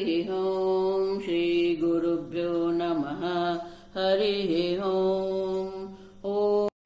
हरिः ओम् श्री गुरुभ्यो नमः। हरिः ओम्।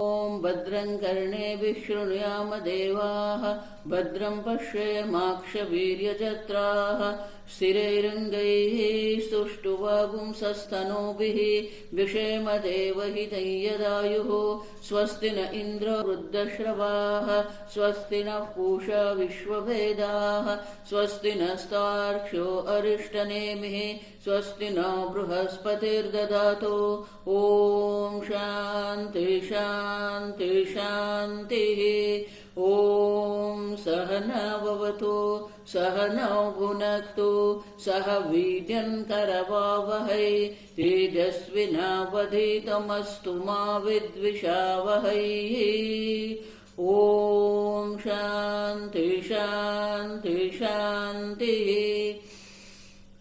ॐ भद्रं कर्णेभिः शृणुयाम देवाः, भद्रं पश्येमाक्षवीर्यजत्राः, स्थिरैरङ्गैः स्तुष्टुवागुंसस्तनूभिः व्यशेम देवहितं यदायुः। स्वस्ति न इन्द्रो वृद्धश्रवाः, स्वस्ति नः पूषा विश्ववेदाः, स्वस्ति नस्तार्क्ष्यो अरिष्टनेमिः, स्वस्ति न बृहस्पतिर्दधातु। ॐ शान्ति शान्ति शान्तिः। ॐ सहना भवतु सहनौ भुनक्तु सह वीर्यं करवावहै, तेजस्विनावधीतमस्तु मा विद्विषावहै। ॐ शान्ति शान्ति शान्तिः।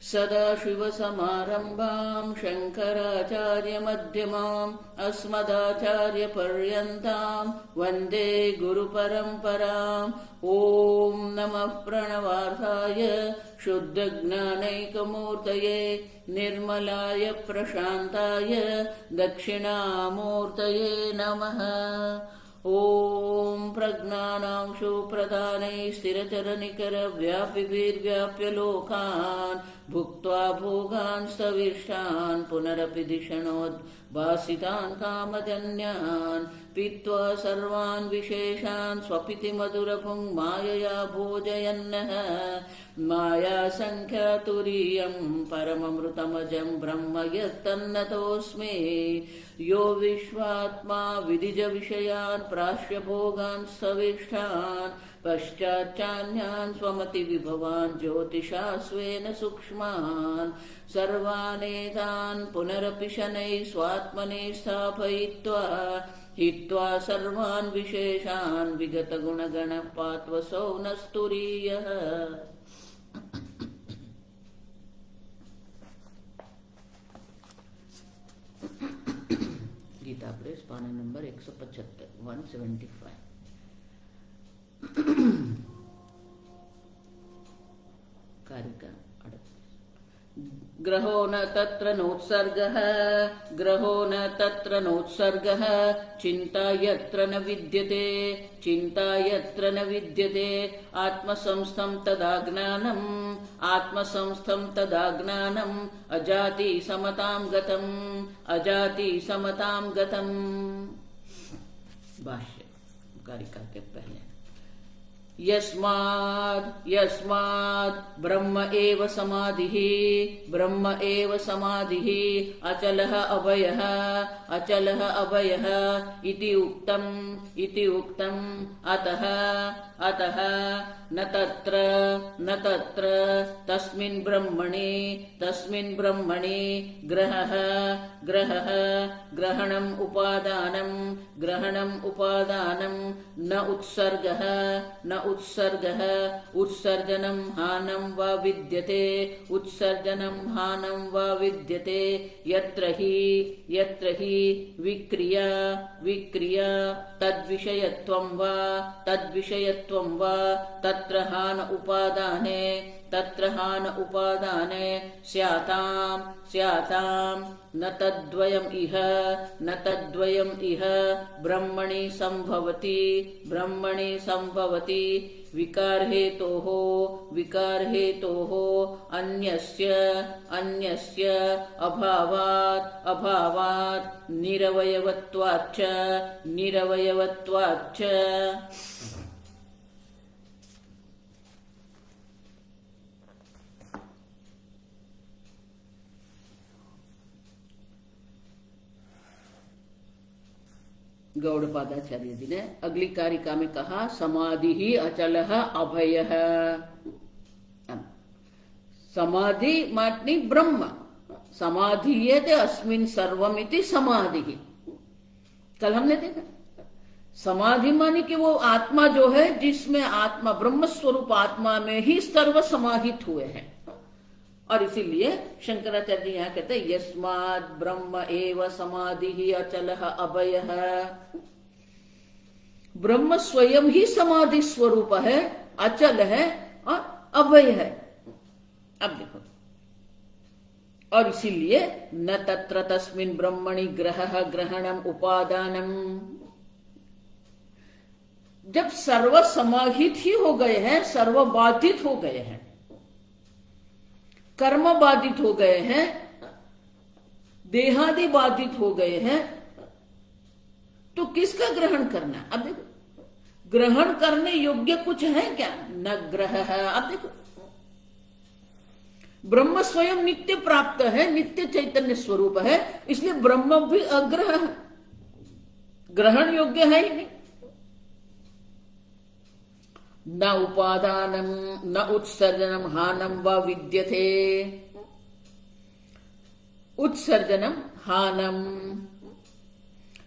सदाशिवसमारम्भाम् शङ्कराचार्यमध्यमाम् अस्मदाचार्यपर्यन्ताम् वन्दे गुरुपरम्पराम्। ॐ नमः प्रणवार्थाय शुद्धज्ञानैकमूर्तये निर्मलाय प्रशान्ताय दक्षिणामूर्तये नमः। ॐ प्रज्ञानांशु प्रदानै स्थिरचरनिकरव्यापिभिर्व्याप्य लोकान् भुक्त्वा भोगान् स्तविष्टान् पुनरपि धिषणोद्भासितान् कामजन्यान् पीत्वा सर्वान् विशेषान् स्वपिति मधुरभुङ् मायया भोजयन्नः। मायासङ्ख्यातुरीयम् परममृतमजम् ब्रह्म यत्तन्नतोऽस्मि। यो विश्वात्मा विदिजविषयान् प्राश्य भोगान् स्तविष्ठान् पश्चाच्चान्यान् स्वमतिविभवान् ज्योतिषा स्वेन सूक्ष्मान् सर्वानेतान् पुनरपि शनैः स्वात्मने स्थापयित्वा हित्वा सर्वान् विशेषान् विगतगुणगणः पात्वसौ न स्तुरीयः। गीता प्रेस पाना नंबर 175 175। कारिका ग्रहो न तत्र नोत्सर्गः, ग्रहो न तत्र नोत्सर्गः, चिन्ता यत्र न विद्यते, चिन्ता यत्र न विद्यते, आत्मसंस्थं तदा ज्ञानम्, आत्मसंस्थं तदा ज्ञानम्, अजाति समतां गतम्, अजाति समतां गतम्। भाष्य कारिका के पहले। यस्माद् यस्माद् ब्रह्म एव समाधिः, ब्रह्म एव समाधिः, अचलः अभयः, अचलः अभयः इति उक्तम्, इति उक्तम्। अतः अतः न तत्र न तत्र तस्मिन् ब्रह्मणि, तस्मिन् ब्रह्मणि ग्रहः, ग्रहः ग्रहणम् उपादानम्, ग्रहणम् उपादानम्, न उत्सर्गः, न उत्सर्गः, उत्सर्जनं हानं वा विद्यते, उत्सर्जनं हानं वा विद्यते। यत्र हि विक्रिया, विक्रिया तद्विषयत्वं वा, तद्विषयत्वं वा, तत्र हान उपादाने, तत्र हान उपादाने स्याताम्, स्याताम्। न तद्वयम् इह, न तद्वयम् इह ब्रह्मणि संभवति, ब्रह्मणि संभवति। विकारहेतोः, विकारहेतोः अन्यस्य, अन्यस्य अभावात्, अभावात् निरवयवत्वाच्च, निरवयवत्वाच्च। गौड़पादाचार्य जी ने अगली कारिका में कहा समाधि ही अचलः अभयः। समाधि मानी ब्रह्म, समाधि ये थे अस्मिन् सर्वमिति समाधि। कल हमने देखा समाधि मानी कि वो आत्मा जो है जिसमें आत्मा ब्रह्म स्वरूप आत्मा में ही सर्व समाहित हुए हैं। और इसीलिए शंकराचार्य जी यहाँ कहते हैं यस्माद् ब्रह्म एव समाधि अचलः अभयः। ब्रह्म स्वयं ही समाधि स्वरूप है, अचल है और अभय है। अब देखो और इसीलिए न तत्र तस्मिन् ब्रह्मणि ग्रहः ग्रहणम उपादानम। जब सर्व समाहित ही हो गए हैं, सर्व बाधित हो गए हैं, कर्म बाधित हो गए हैं, देहादि बाधित हो गए हैं, तो किसका ग्रहण करना? अब देखो, ग्रहण करने योग्य कुछ है क्या? न ग्रह है। अब देखो, ब्रह्म स्वयं नित्य प्राप्त है, नित्य चैतन्य स्वरूप है, इसलिए ब्रह्म भी अग्रह है, ग्रहण योग्य है ही नहीं। न उपादानम न उत्सर्जनम हानम व विद्यते। उत्सर्जनम हानम,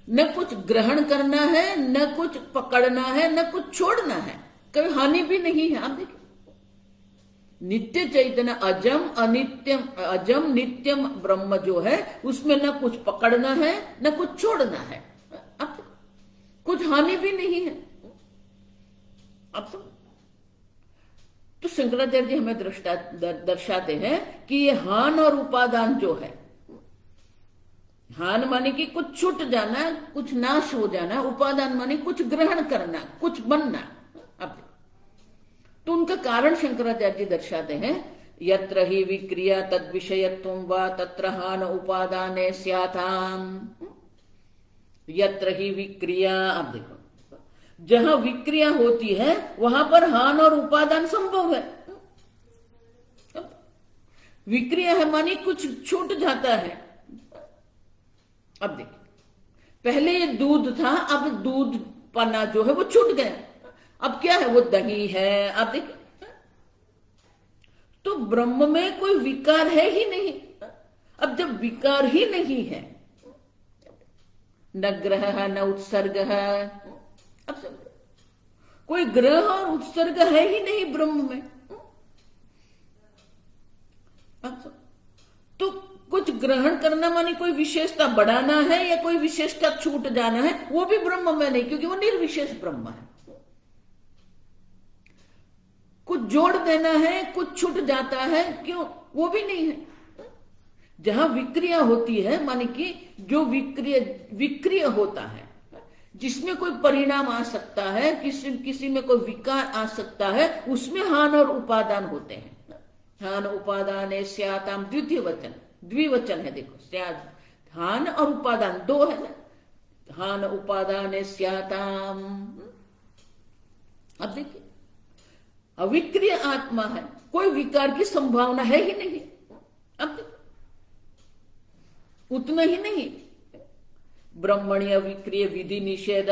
न कुछ ग्रहण करना है, न कुछ पकड़ना है, न कुछ छोड़ना है, कभी हानि भी नहीं है। आप देखिए, नित्य चैतन्य अजम अनित्यम, अजम नित्यम ब्रह्म जो है उसमें न कुछ पकड़ना है न कुछ छोड़ना है। अब कुछ हानि भी नहीं है। अब तो शंकराचार्य जी हमें दर्शाते हैं कि ये हान और उपादान जो है, हान माने कि कुछ छूट जाना, कुछ नाश हो जाना, उपादान माने कुछ ग्रहण करना, कुछ बनना। अब तो उनका कारण शंकराचार्य जी दर्शाते हैं, यत्र ही विक्रिया तद विषयत्वं वा तत्र हान उपादाने स्याताम। यत्र ही विक्रिया, अब देखो, जहां विक्रिया होती है वहां पर हान और उपादान संभव है। विक्रिया है मानी कुछ छूट जाता है। अब देखिए, पहले ये दूध था, अब दूध पना जो है वो छूट गया, अब क्या है? वो दही है। अब देखिए, तो ब्रह्म में कोई विकार है ही नहीं। अब जब विकार ही नहीं है, न ग्रह न उत्सर्ग है, अब समझो, कोई ग्रह और उत्सर्ग है ही नहीं ब्रह्म में। अब तो कुछ ग्रहण करना माने कोई विशेषता बढ़ाना है या कोई विशेषता छूट जाना है, वो भी ब्रह्म में नहीं, क्योंकि वो निर्विशेष ब्रह्म है। कुछ जोड़ देना है, कुछ छूट जाता है, क्यों? वो भी नहीं है। जहां विक्रिया होती है माने कि जो विक्रिय होता है, जिसमें कोई परिणाम आ सकता है, किसी में कोई विकार आ सकता है, उसमें हान और उपादान होते हैं। हान उपादान स्याताम, द्वितीय वचन, द्विवचन है। देखो, स्यात, हान और उपादान दो है ना, हान उपादान स्याताम। अब देखिए, अविक्रिय आत्मा है, कोई विकार की संभावना है ही नहीं। अब देखिए, उतना ही नहीं, ब्रह्मण्य विक्रिय विधि निषेध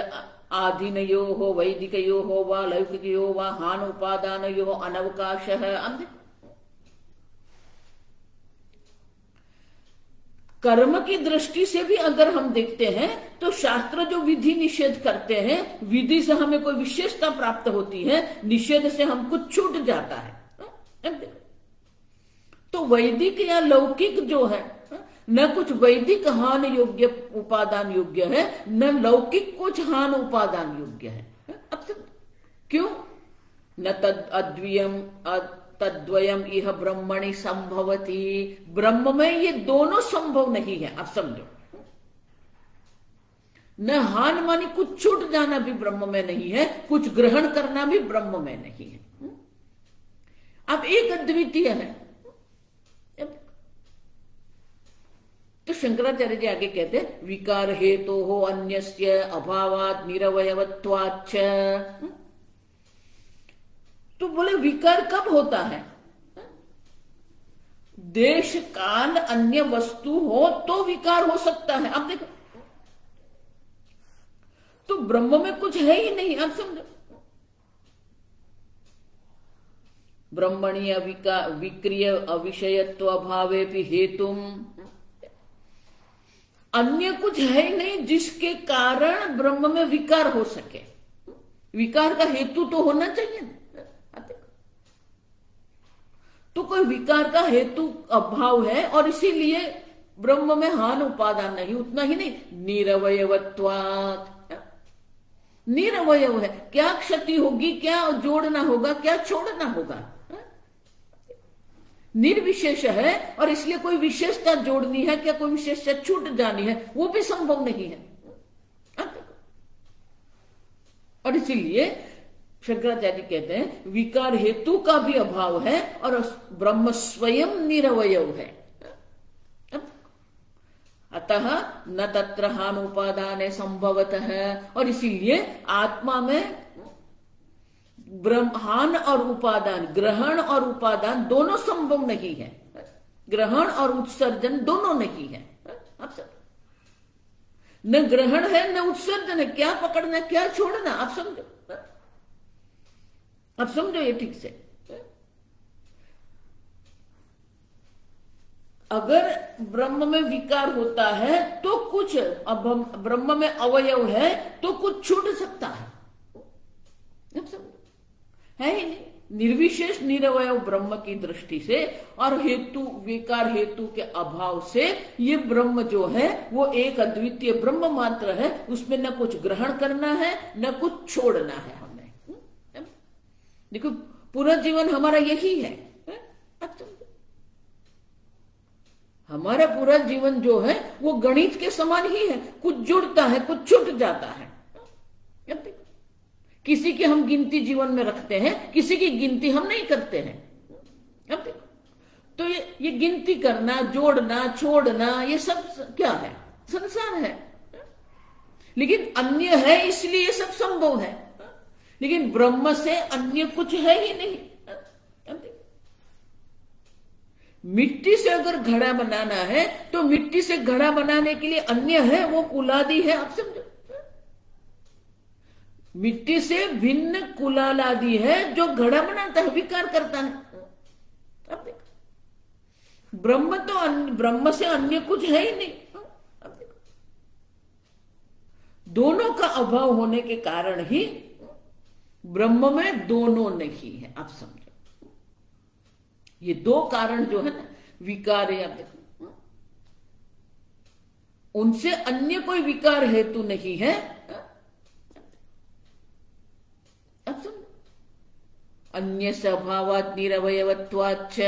आधीनयो हो वैदिकयो हो वा लौकिकयो वा हान उपादानयो हो अनवकाश है। अब कर्म की दृष्टि से भी अगर हम देखते हैं तो शास्त्र जो विधि निषेध करते हैं, विधि से हमें कोई विशेषता प्राप्त होती है, निषेध से हम कुछ छूट जाता है। तो वैदिक या लौकिक जो है, न कुछ वैदिक हान योग्य उपादान योग्य है, न लौकिक कुछ हान उपादान योग्य है। अब क्यों? न तद अद्वियम तद्वयम इह ब्रह्मणि संभवती। ब्रह्म में ये दोनों संभव नहीं है। अब समझो, न हान मानी कुछ छूट जाना भी ब्रह्म में नहीं है, कुछ ग्रहण करना भी ब्रह्म में नहीं है। अब एक अद्वितीय है। तो शंकराचार्य जी आगे कहते, विकार हेतु हो अन्यस्य अभावात् निरवयवत्वाच्च। तो बोले विकार कब होता है? देश काल अन्य वस्तु हो तो विकार हो सकता है। अब देखो, तो ब्रह्म में कुछ है ही नहीं। अब समझो, ब्रह्मणीय विक्रिय अविषयत्व अभावे भी हेतुम, अन्य कुछ है ही नहीं जिसके कारण ब्रह्म में विकार हो सके। विकार का हेतु तो होना चाहिए। तो कोई विकार का हेतु अभाव है और इसीलिए ब्रह्म में हान उपादान नहीं। उतना ही नहीं, निरवयवत्वात्, निरवयव है। क्या क्षति होगी, क्या जोड़ना होगा, क्या छोड़ना होगा, निर्विशेष है और इसलिए कोई विशेषता जोड़नी है क्या, कोई विशेषता छूट जानी है, वो भी संभव नहीं है। और इसीलिए शंकराचार्य कहते हैं विकार हेतु का भी अभाव है और ब्रह्म स्वयं निरवयव है। अतः न तत्र हान उपादान संभवतः है, और इसीलिए आत्मा में हान और उपादान, ग्रहण और उपादान दोनों संभव नहीं है। ग्रहण और उत्सर्जन दोनों नहीं है। आप सब न ग्रहण है न उत्सर्जन है, क्या पकड़ना क्या छोड़ना, आप समझो, आप समझो ये ठीक से। अगर ब्रह्म में विकार होता है तो कुछ, अब ब्रह्म में अवयव है तो कुछ छूट सकता है, है ही नहीं। निर्विशेष निरवयव ब्रह्म की दृष्टि से और हेतु, विकार हेतु के अभाव से ये ब्रह्म जो है वो एक अद्वितीय ब्रह्म मात्र है, उसमें न कुछ ग्रहण करना है न कुछ छोड़ना है हमें। देखो पूरा जीवन हमारा यही है। हमारा पूरा जीवन जो है वो गणित के समान ही है, कुछ जुड़ता है कुछ छूट जाता है। किसी की हम गिनती जीवन में रखते हैं, किसी की गिनती हम नहीं करते हैं। अब देखो तो ये गिनती करना, जोड़ना, छोड़ना, ये सब क्या है, संसार है। लेकिन अन्य है इसलिए ये सब संभव है, लेकिन ब्रह्म से अन्य कुछ है ही नहीं। मिट्टी से अगर घड़ा बनाना है तो मिट्टी से घड़ा बनाने के लिए अन्य है, वो कुलादि है, आप समझो। मिट्टी से भिन्न कुलालादि है जो घड़ा बनाता है, विकार करता है। अब देखो ब्रह्म तो ब्रह्म से अन्य कुछ है ही नहीं। अब देखो दोनों का अभाव होने के कारण ही ब्रह्म में दोनों नहीं है, आप समझो। ये दो कारण जो है ना विकार है, आप देखो उनसे अन्य कोई विकार हेतु नहीं है। अब सुन, अन्य स्वभावात् निरवयवत्वाच्च,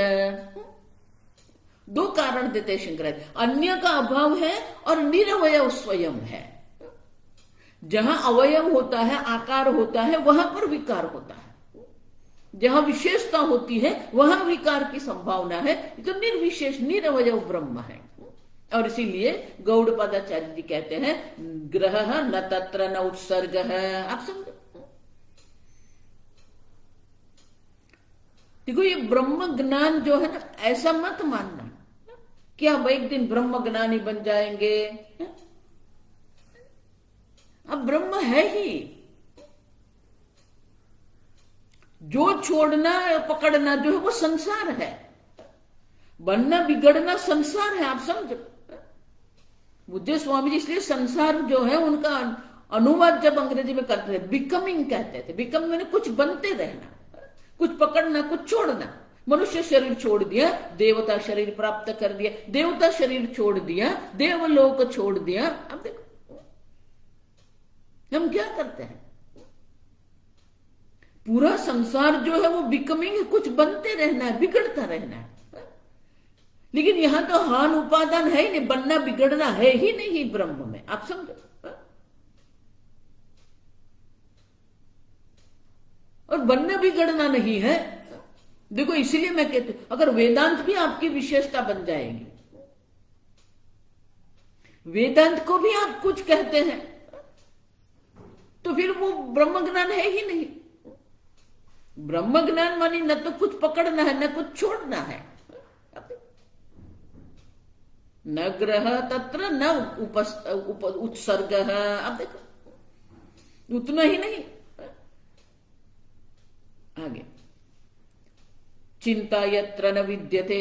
दो कारण देते शंकराचार्य। अन्य का अभाव है और निरवयव स्वयं है। जहां अवयव होता है, आकार होता है, वहां पर विकार होता है। जहां विशेषता होती है वहां विकार की संभावना है। तो निर्विशेष निरवयव ब्रह्म है। और इसीलिए गौड़पादाचार्य जी कहते हैं ग्रह न तत्र न उत्सर्ग है। आप समझो, देखो ये ब्रह्म ज्ञान जो है ना, ऐसा मत मानना कि अब एक दिन ब्रह्म ज्ञानी बन जाएंगे। अब ब्रह्म है ही, जो छोड़ना पकड़ना जो है वो संसार है। बनना बिगड़ना संसार है, आप समझो। बुद्धे स्वामी जी इसलिए संसार जो है उनका अनुवाद जब अंग्रेजी में करते थे बिकमिंग कहते थे। बिकम मैंने कुछ बनते रहना, कुछ पकड़ना कुछ छोड़ना। मनुष्य शरीर छोड़ दिया, देवता शरीर प्राप्त कर दिया, देवता शरीर छोड़ दिया, देवलोक छोड़ दिया। अब देखो हम क्या करते हैं, पूरा संसार जो है वो बिकमिंग है, कुछ बनते रहना है, बिगड़ता रहना है। लेकिन यहां तो हान उपादान है ही नहीं, बनना बिगड़ना है ही नहीं ब्रह्म में, आप समझो। और बनना बिगड़ना नहीं है। देखो इसीलिए मैं कहती हूं अगर वेदांत भी आपकी विशेषता बन जाएगी, वेदांत को भी आप कुछ कहते हैं तो फिर वो ब्रह्म ज्ञान है ही नहीं। ब्रह्म ज्ञान मानी न तो कुछ पकड़ना है न कुछ छोड़ना है। न ग्रह तत्र न उत्सर्ग है। अब देखो उतना ही नहीं, आगे चिंता यत्र न विद्यते,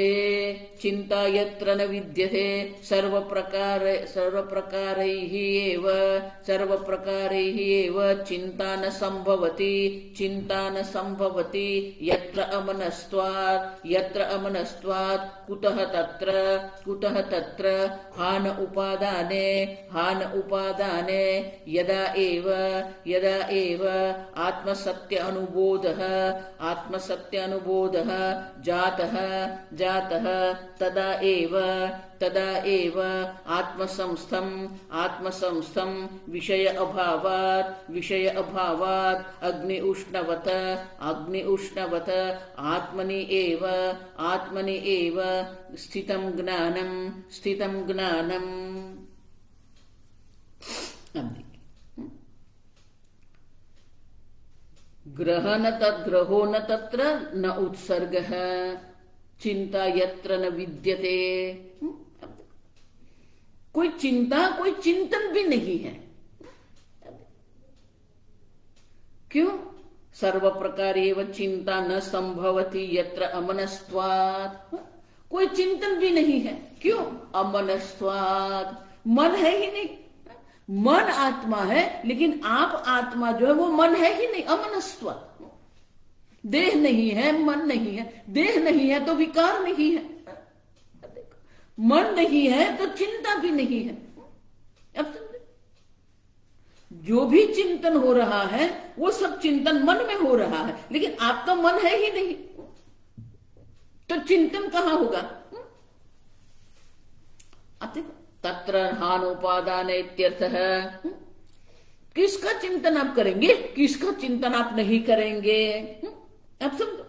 चिंता यत्र न विद्यते सर्व प्रकारैः एव चिंता न संभवति, चिंता न संभवति यत्र अमनस्त्वात् कुतः तत्र हान उपादाने यदा एव आत्मसत्य अनुबोधः जातः जातः तदा एव आत्मसंस्थं विषय अभावात् अग्नि उष्णवत आत्मनि एव स्थितं ज्ञानम्। ग्रहो न तत्र न उत्सर्गः चिंता यत्र न विद्यते। कोई चिंता कोई चिंतन भी नहीं है। क्यों? सर्व प्रकार एवं चिंता न संभवति यत्र अमनस्त्वात्। कोई चिंतन भी नहीं है। क्यों? अमनस्त्वात्, मन है ही नहीं। मन आत्मा है, लेकिन आप आत्मा जो है वो मन है ही नहीं, अमनस्त्व। देह नहीं है, मन नहीं है। देह नहीं है तो विकार नहीं है, मन नहीं है तो चिंता भी नहीं है। अब समझे? जो भी चिंतन हो रहा है वो सब चिंतन मन में हो रहा है, लेकिन आपका मन है ही नहीं, तो चिंतन कहां होगा? अब देखो, तत्र हानोपादान इत्यर्थः। किसका चिंतन आप करेंगे, किसका चिंतन आप नहीं करेंगे? आप समझो।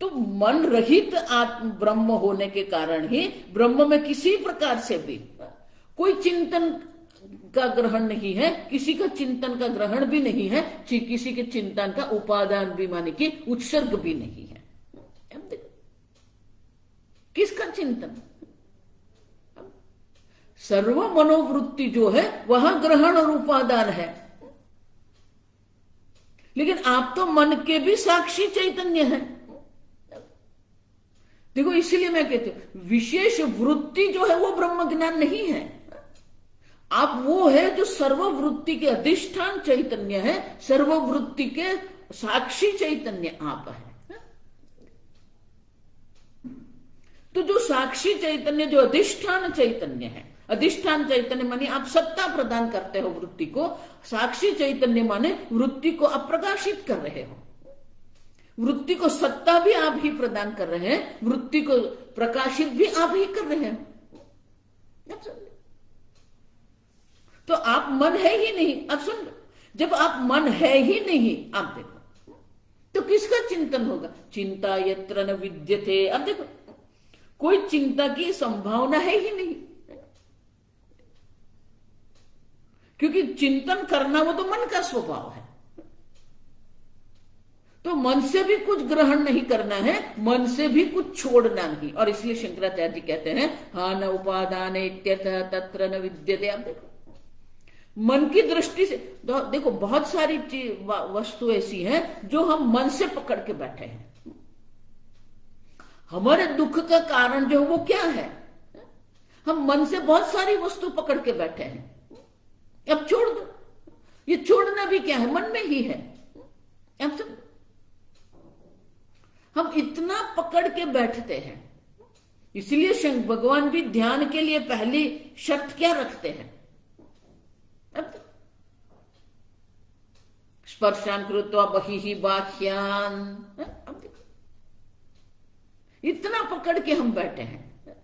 तो मन रहित आत्म ब्रह्म होने के कारण ही ब्रह्म में किसी प्रकार से भी कोई चिंतन का ग्रहण नहीं है, किसी का चिंतन का ग्रहण भी नहीं है, किसी के चिंतन का उपादान भी माने कि उत्सर्ग भी नहीं है। किसका चिंतन? सर्व मनोवृत्ति जो है वहां ग्रहण और उपादान है, लेकिन आप तो मन के भी साक्षी चैतन्य है। देखो, इसीलिए मैं कहती हूं विशेष वृत्ति जो है वो ब्रह्म ज्ञान नहीं है। आप वो है जो सर्ववृत्ति के अधिष्ठान चैतन्य है, सर्ववृत्ति के साक्षी चैतन्य आप है। तो जो साक्षी चैतन्य, जो अधिष्ठान चैतन्य है, अधिष्ठान चैतन्य माने आप सत्ता प्रदान करते हो वृत्ति को, साक्षी चैतन्य माने वृत्ति को अप्रकाशित कर रहे हो। वृत्ति को सत्ता भी आप ही प्रदान कर रहे हैं, वृत्ति को प्रकाशित भी आप ही कर रहे हैं। तो आप मन है ही नहीं। अब सुन, जब आप मन है ही नहीं, आप देखो तो किसका चिंतन होगा? चिंता यत्र न विद्यते। अब देखो, कोई चिंता की संभावना है ही नहीं, क्योंकि चिंतन करना वो तो मन का स्वभाव है। तो मन से भी कुछ ग्रहण नहीं करना है, मन से भी कुछ छोड़ना नहीं। और इसलिए शंकराचार्य जी कहते हैं हा न उपादान इत्यर्थः तत्र न विद्यते। आप देखो, मन की दृष्टि से देखो, बहुत सारी वस्तु ऐसी हैं जो हम मन से पकड़ के बैठे हैं। हमारे दुख का कारण जो है वो क्या है? हम मन से बहुत सारी वस्तु पकड़ के बैठे हैं। अब छोड़ दो, ये छोड़ना भी क्या है? मन में ही है। अब सब हम इतना पकड़ के बैठते हैं, इसलिए भगवान भी ध्यान के लिए पहली शर्त क्या रखते हैं? अब स्पर्शान कृत्वा बहिः बाह्यान। अब देखो, इतना पकड़ के हम बैठे हैं।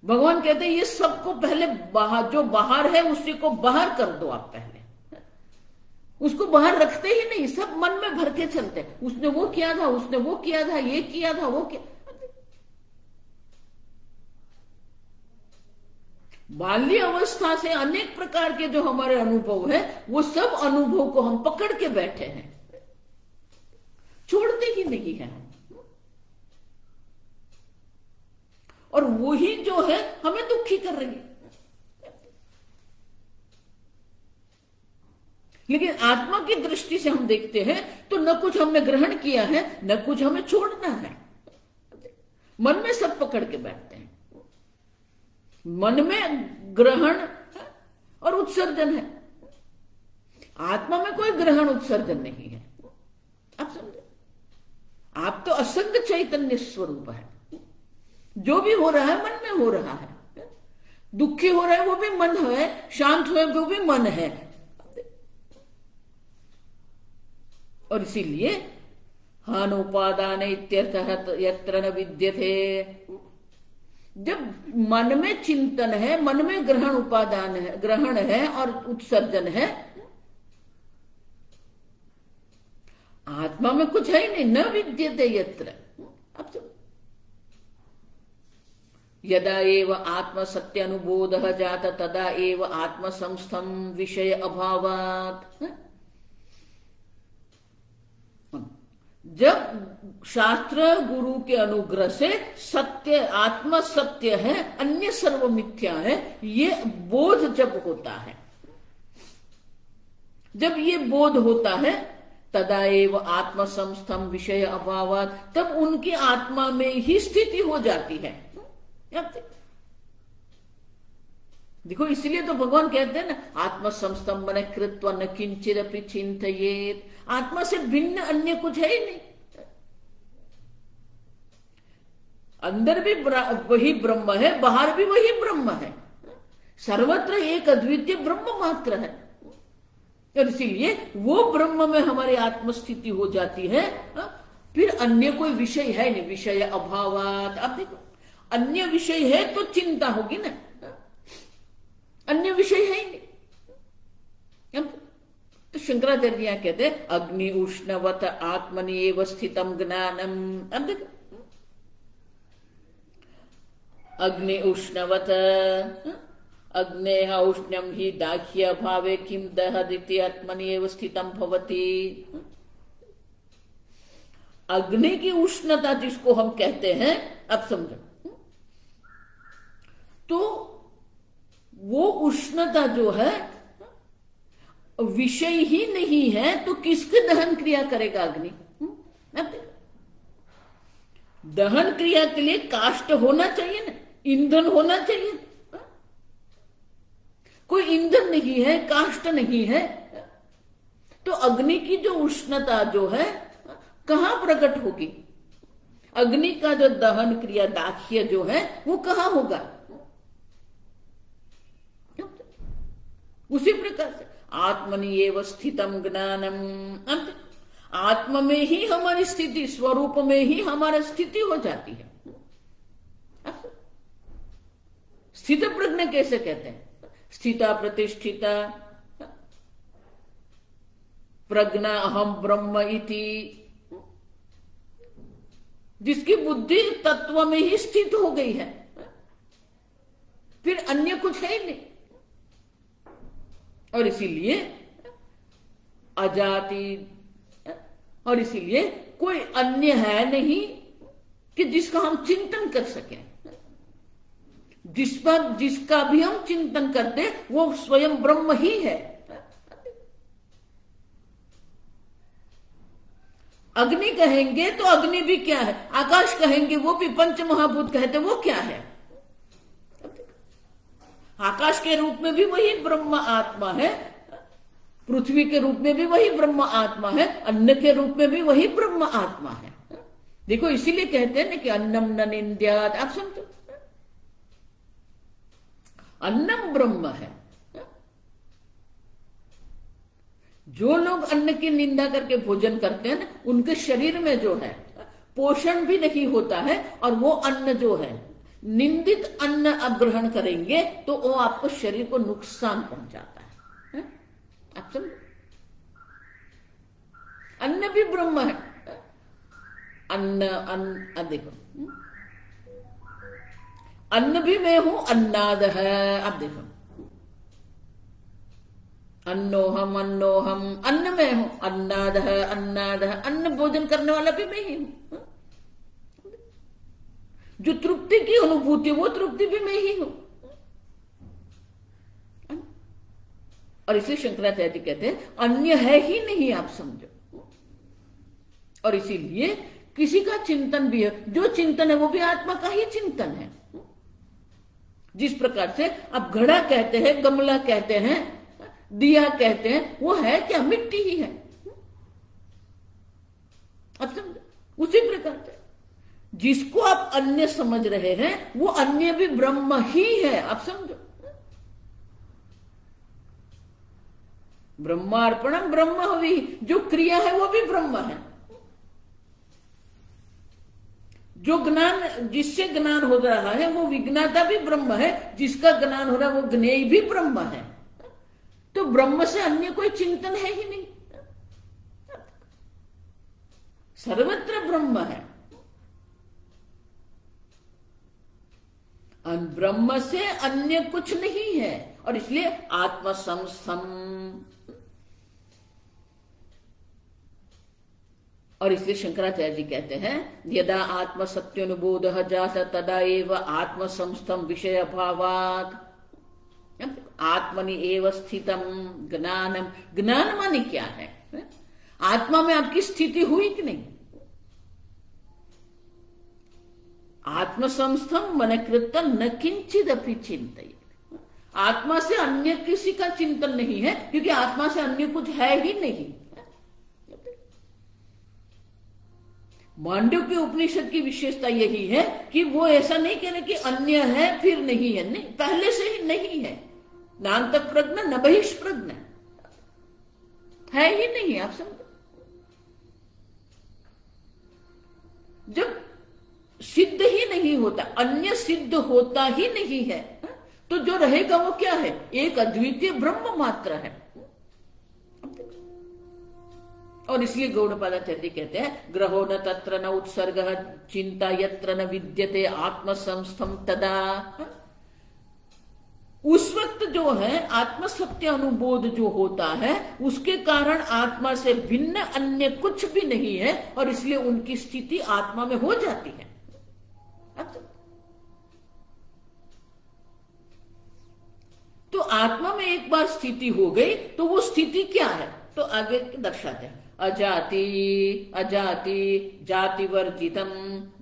भगवान कहते हैं ये सबको पहले बाहर, जो बाहर है उसी को बाहर कर दो। आप पहले उसको बाहर रखते ही नहीं, सब मन में भर के चलते हैं। उसने वो किया था, उसने वो किया था, ये किया था, वो किया। बाल्य अवस्था से अनेक प्रकार के जो हमारे अनुभव है, वो सब अनुभव को हम पकड़ के बैठे हैं, छोड़ते ही नहीं है। और वही जो है हमें दुखी कर रही है। लेकिन आत्मा की दृष्टि से हम देखते हैं तो न कुछ हमने ग्रहण किया है, न कुछ हमें छोड़ना है। मन में सब पकड़ के बैठते हैं। मन में ग्रहण और उत्सर्जन है, आत्मा में कोई ग्रहण उत्सर्जन नहीं है। आप समझे? आप तो असंग चैतन्य स्वरूप है। जो भी हो रहा है मन में हो रहा है। दुखी हो रहा है वो भी मन है, शांत हुए वो भी मन है। और इसीलिए हान उपादान इत्यर्थः यत्र न विद्यते। जब मन में चिंतन है, मन में ग्रहण उपादान है, ग्रहण है और उत्सर्जन है, आत्मा में कुछ है ही नहीं, न विद्यते यत्र। अब तो यदा एव आत्म सत्य अनुबोधः जात तदा एव आत्म संस्थम विषय अभावात्। जब शास्त्र गुरु के अनुग्रह से सत्य आत्मा सत्य है, अन्य सर्व मिथ्या है, ये बोध जब होता है, जब ये बोध होता है, तदा एव आत्म संस्थम विषय अभावात्, तब उनकी आत्मा में ही स्थिति हो जाती है। देखो, इसलिए तो भगवान कहते हैं ना, आत्म संस्थम मन कृत्वा न किंचिदपि चिंतयेत्। आत्मा से भिन्न अन्य कुछ है ही नहीं। अंदर भी वही ब्रह्म है, बाहर भी वही ब्रह्म है, सर्वत्र एक अद्वितीय ब्रह्म मात्र है। और इसीलिए वो ब्रह्म में हमारी आत्मस्थिति हो जाती है, फिर अन्य कोई विषय है नहीं, विषय अभावात। अब देखो, अन्य विषय है तो चिंता होगी ना, अन्य विषय है ही नहीं। तो शंकराचार्य यहां कहते हैं अग्नि उष्णवत आत्मनि एव स्थितम ज्ञानम। अब देखो, अग्नि उष्णवत, अग्नेः औष्ण्यम ही दाह्य भावे किम दहदिति आत्मनि एव स्थितम भवति। अग्नि की उष्णता जिसको हम कहते हैं, अब समझो, तो वो उष्णता जो है विषय ही नहीं है, तो किसके दहन क्रिया करेगा अग्नि? दहन क्रिया के लिए काष्ठ होना चाहिए ना, ईंधन होना चाहिए। कोई ईंधन नहीं है, काष्ठ नहीं है, तो अग्नि की जो उष्णता जो है कहां प्रकट होगी? अग्नि का जो दहन क्रिया दाह्य जो है वो कहां होगा? उसी प्रकार से आत्मनि एव स्थितम ज्ञानम। आत्मा में ही हमारी स्थिति, स्वरूप में ही हमारी स्थिति हो जाती है। स्थित प्रज्ञ कैसे कहते हैं? स्थिता प्रतिष्ठिता प्रज्ञा अहम ब्रह्म इति। जिसकी बुद्धि तत्व में ही स्थित हो गई है, फिर अन्य कुछ है ही नहीं। और इसीलिए अजाति, और इसीलिए कोई अन्य है नहीं कि जिसका हम चिंतन कर सकें। जिसका भी हम चिंतन करते वो स्वयं ब्रह्म ही है। अग्नि कहेंगे तो अग्नि भी क्या है? आकाश कहेंगे वो भी, पंच महाभूत कहते वो क्या है? आकाश के रूप में भी वही ब्रह्म आत्मा है, पृथ्वी के रूप में भी वही ब्रह्म आत्मा है, अन्न के रूप में भी वही ब्रह्म आत्मा है। देखो, इसीलिए कहते हैं ना कि अन्नम न निंद्यात्। आप समझो, अन्नम ब्रह्म है। जो लोग अन्न की निंदा करके भोजन करते हैं ना, उनके शरीर में जो है पोषण भी नहीं होता है, और वो अन्न जो है, निंदित अन्न आप ग्रहण करेंगे तो वो आपको शरीर को नुकसान पहुंचाता है। आप समझो, अन्न भी ब्रह्म है। अन्न देखो, अन्न भी मैं हूं, अन्नाद है। अब देखो, अन्नोहम अन्नोहम, अन्न में हूं, अन्नाद है, अन्नाद है। अन्न भोजन करने वाला भी मैं ही हूं। जो तृप्ति की अनुभूति, वो तृप्ति भी मैं ही हूं। और इसलिए शंकराचार्य कहते हैं अन्य है ही नहीं, आप समझो। और इसीलिए किसी का चिंतन भी है, जो चिंतन है वो भी आत्मा का ही चिंतन है। जिस प्रकार से आप घड़ा कहते हैं, गमला कहते हैं, दिया कहते हैं, वो है क्या? मिट्टी ही है। अब समझो, उसी प्रकार से जिसको आप अन्य समझ रहे हैं वो अन्य भी ब्रह्म ही है। आप समझो, ब्रह्मार्पणम ब्रह्म हवि, जो क्रिया है वो भी ब्रह्म है। जो ज्ञान, जिससे ज्ञान हो रहा है वो विज्ञाता भी ब्रह्म है, जिसका ज्ञान हो रहा है वो ज्ञेय भी ब्रह्म है। तो ब्रह्म से अन्य कोई चिंतन है ही नहीं, सर्वत्र ब्रह्म है। ब्रह्म से अन्य कुछ नहीं है, और इसलिए आत्मसंस्थम। और इसलिए शंकराचार्य जी कहते हैं यदा आत्मसत्यानुबोध जात तदा एव आत्मसंस्थम विषय अभावात् आत्मनि एव स्थितम ज्ञानम। ज्ञान माने क्या है? आत्मा में आपकी स्थिति हुई कि नहीं? आत्मसंस्थम मन कृतम न किंचित अपि चिंतयेत्। आत्मा से अन्य किसी का चिंतन नहीं है, क्योंकि आत्मा से अन्य कुछ है ही नहीं। मांडव्य उपनिषद की विशेषता यही है कि वो ऐसा नहीं कहने कि अन्य है फिर नहीं है, नहीं, पहले से ही नहीं है। नान्तक प्रज्ञा न बहिष्प्रज्ञा, है ही नहीं। आप समझो, जब सिद्ध ही नहीं होता, अन्य सिद्ध होता ही नहीं है, तो जो रहेगा वो क्या है? एक अद्वितीय ब्रह्म मात्र है। और इसलिए गौड़पादाचार्य कहते हैं ग्रहो न तत्र न उत्सर्ग चिंता यत्र न विद्यते आत्मसंस्थम तदा। उस वक्त जो है आत्मसत्य अनुबोध जो होता है, उसके कारण आत्मा से भिन्न अन्य कुछ भी नहीं है, और इसलिए उनकी स्थिति आत्मा में हो जाती है। तो आत्मा में एक बार स्थिति हो गई तो वो स्थिति क्या है? तो आगे दर्शाते हैं अजाति अजाति जातिवर्जितम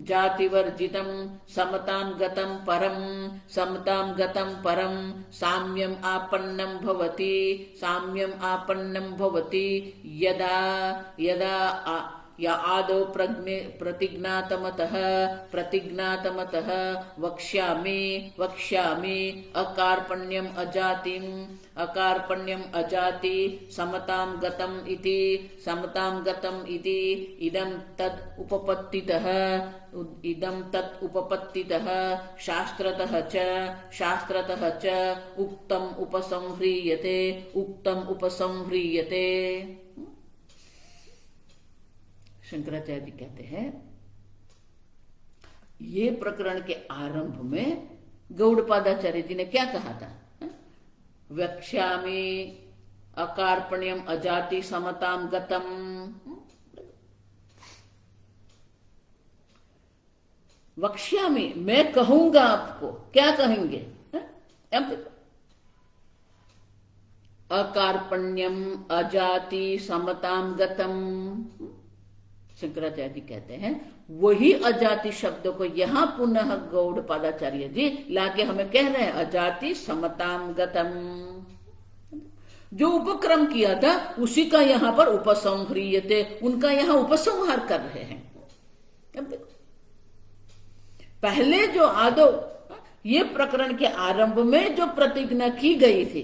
जातिवर्जितम समतां गतं परम समतां गतं परम साम्यम आपन्नं भवति साम्यम आपन्नं भवति यदा यदा या आदौ प्रतिज्ञातमतः प्रतिज्ञातमतः वक्ष्यामि वक्ष्यामि अकार्पण्यम अजातिम अकार्पण्यम अजाति समतां गतम इति समतां गतम इति इदं तद उपपत्तितः इदं तत् उपपत्तितः शास्त्रतः च उक्तम उपसंह्रियते उक्तम उपसंह्रियते। शंकराचार्य जी कहते हैं ये प्रकरण के आरंभ में गौड़पादाचार्य जी ने क्या कहा था? वक्ष्यामि अकार्पण्यम अजाति समतां गतम। वक्ष्यामि, मैं कहूंगा आपको। क्या कहेंगे? अकार्पण्यम अजाति समतां गतम। शंकराचार्य जी कहते हैं वही अजाति शब्द को यहां पुनः गौड़पादाचार्य जी लाके हमें कह रहे हैं अजाति समतां गतम। जो उपक्रम किया था उसी का यहां पर उपसंह्रियते, उनका यहां उपसंहार कर रहे हैं। अब देखो, पहले जो आदो ये प्रकरण के आरंभ में जो प्रतिज्ञा की गई थी,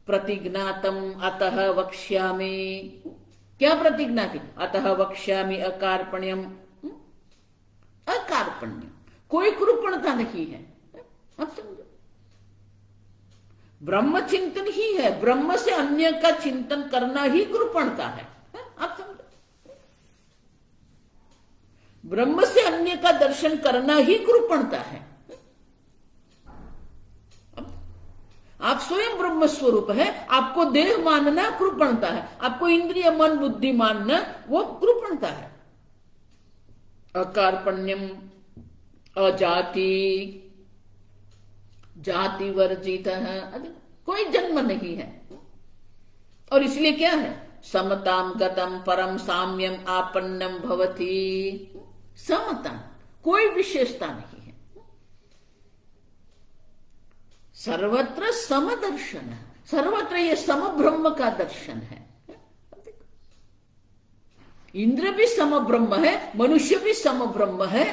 प्रतिज्ञातम अतः वक्ष्यामि, क्या प्रतिज्ञा थी? अतः वक्ष्यामि अकार्पण्यम। अकार्पण्यम, कोई कृपणता नहीं है। आप समझो, ब्रह्म चिंतन ही है, ब्रह्म से अन्य का चिंतन करना ही कृपणता है। आप समझो, ब्रह्म से अन्य का दर्शन करना ही कृपणता है। आप स्वयं ब्रह्म स्वरूप है, आपको देह मानना कृपणता है, आपको इंद्रिय मन बुद्धि मानना वो कृपणता है। अकार्पण्यम अजाति जाति वर्जित है, कोई जन्म नहीं है। और इसलिए क्या है? समतां गतम परम साम्यम आपन्नम भवति। समता, कोई विशेषता नहीं है, सर्वत्र समदर्शन है, सर्वत्र ये सम ब्रह्म का दर्शन है। इंद्र भी सम ब्रह्म है, मनुष्य भी सम ब्रह्म है,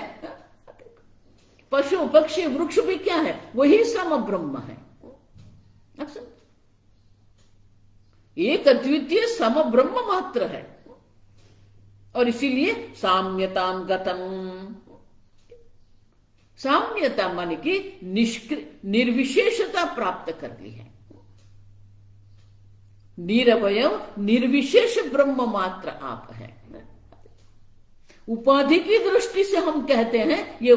पशु पक्षी वृक्ष भी क्या है? वही सम ब्रह्म है। एक अद्वितीय सम ब्रह्म मात्र है। और इसीलिए साम्यतां गतम, साम्यता माने कि निर्विशेषता प्राप्त कर ली है। निरवय निर्विशेष ब्रह्म मात्र आप है। उपाधि की दृष्टि से हम कहते हैं ये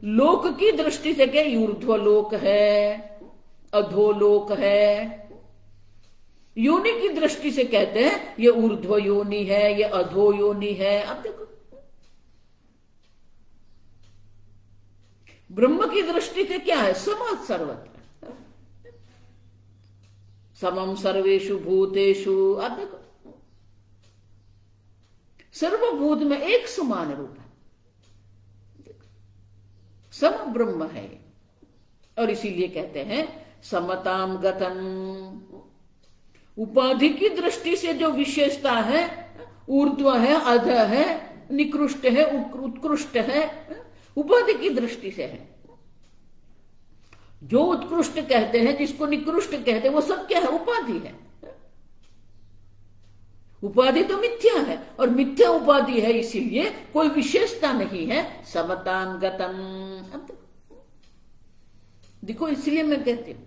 लोक की दृष्टि से क्या ऊर्ध्वलोक है, अधोलोक है। योनि की दृष्टि से कहते हैं ये ऊर्ध्व योनि है, ये अधो योनि है। अब देखो ब्रह्म की दृष्टि से क्या है, सम सर्वत्र, समम सर्वेषु भूतेषु। अब देखो सर्वभूत में एक समान रूप है, सम ब्रह्म है। और इसीलिए कहते हैं समताम गतम। उपाधि की दृष्टि से जो विशेषता है, ऊर्ध्व है, अध है, निकृष्ट है, उत्कृष्ट है, उपाधि की दृष्टि से है। जो उत्कृष्ट कहते हैं, जिसको निकृष्ट कहते हैं, वो सब क्या है, उपाधि है। उपाधि तो मिथ्या है और मिथ्या उपाधि है, इसीलिए कोई विशेषता नहीं है। समताम गतम। देखो इसलिए मैं कहती हूं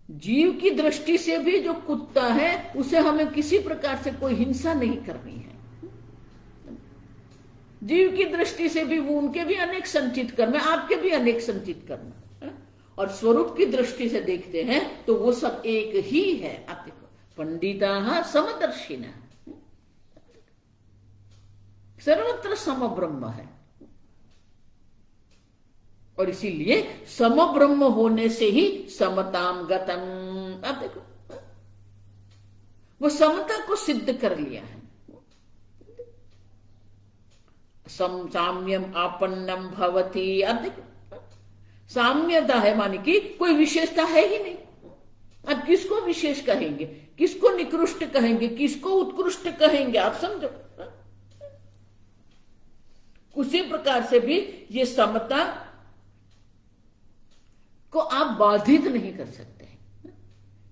जीव की दृष्टि से भी जो कुत्ता है उसे हमें किसी प्रकार से कोई हिंसा नहीं करनी है। जीव की दृष्टि से भी वो उनके भी अनेक संचित कर्म है, आपके भी अनेक संचित कर्म है। और स्वरूप की दृष्टि से देखते हैं तो वो सब एक ही है। आप देखो पंडिता समदर्शिना, सर्वत्र सम ब्रह्म है। और इसीलिए सम ब्रह्म होने से ही समताम गतम। आप देखो वो समता को सिद्ध कर लिया है। साम्यम आपन्नम भवती। अब देखो साम्यता है माने कि कोई विशेषता है ही नहीं। अब किसको विशेष कहेंगे, किसको निकृष्ट कहेंगे, किसको उत्कृष्ट कहेंगे, आप समझो। उसी प्रकार से भी ये समता को आप बाधित नहीं कर सकते।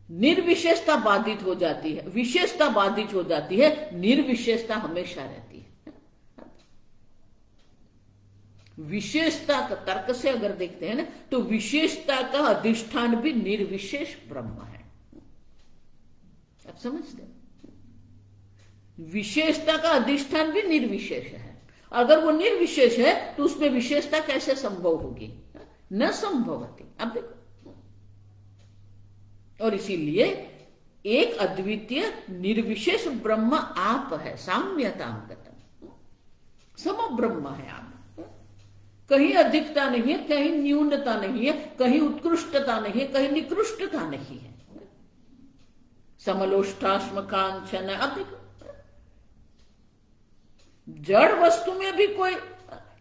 निर्विशेषता बाधित हो जाती है, विशेषता बाधित हो जाती है, निर्विशेषता हमेशा रहती है। विशेषता का तर्क से अगर देखते हैं ना तो विशेषता का अधिष्ठान भी निर्विशेष ब्रह्म है। आप समझते, विशेषता का अधिष्ठान भी निर्विशेष है। अगर वो निर्विशेष है तो उसमें विशेषता कैसे संभव होगी, न संभवती। अब देखो और इसीलिए एक अद्वितीय निर्विशेष ब्रह्म आप है। साम्यताम गतम, सम ब्रह्म है आप। कहीं अधिकता नहीं है, कहीं न्यूनता नहीं है, कहीं उत्कृष्टता नहीं है, कहीं निकृष्टता नहीं है। समलोष्टाश्म कांचन। अब देखो जड़ वस्तु में भी कोई